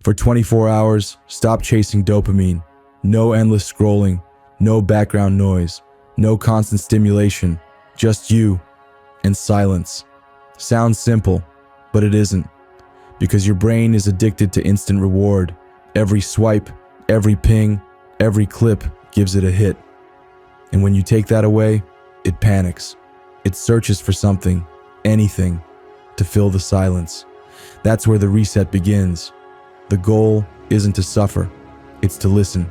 For 24 hours, stop chasing dopamine. No endless scrolling, no background noise, no constant stimulation, just you and silence. Sounds simple, but it isn't. Because your brain is addicted to instant reward. Every swipe, every ping, every clip gives it a hit. And when you take that away, it panics. It searches for something, anything, to fill the silence. That's where the reset begins. The goal isn't to suffer, it's to listen,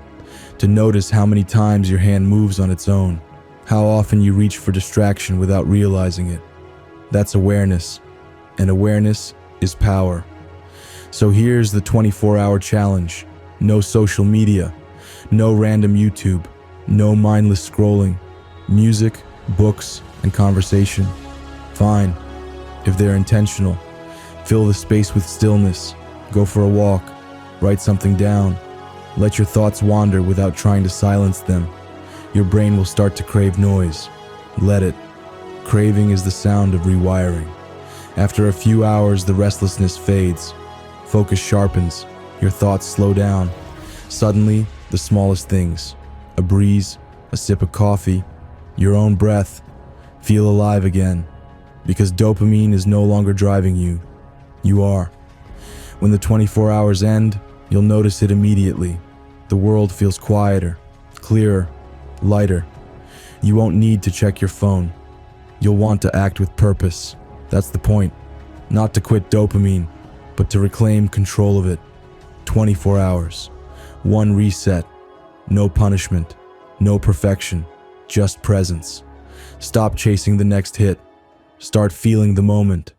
to notice how many times your hand moves on its own, how often you reach for distraction without realizing it. That's awareness, and awareness is power. So here's the 24-hour challenge. No social media, no random YouTube, no mindless scrolling, music, books, and conversation. Fine, if they're intentional. Fill the space with stillness. Go for a walk. Write something down. Let your thoughts wander without trying to silence them. Your brain will start to crave noise. Let it. Craving is the sound of rewiring. After a few hours, the restlessness fades. Focus sharpens. Your thoughts slow down. Suddenly, the smallest things, a breeze, a sip of coffee, your own breath, feel alive again. Because dopamine is no longer driving you. You are. When the 24 hours end, you'll notice it immediately. The world feels quieter, clearer, lighter. You won't need to check your phone. You'll want to act with purpose. That's the point. Not to quit dopamine, but to reclaim control of it. 24 hours. One reset. No punishment. No perfection. Just presence. Stop chasing the next hit. Start feeling the moment.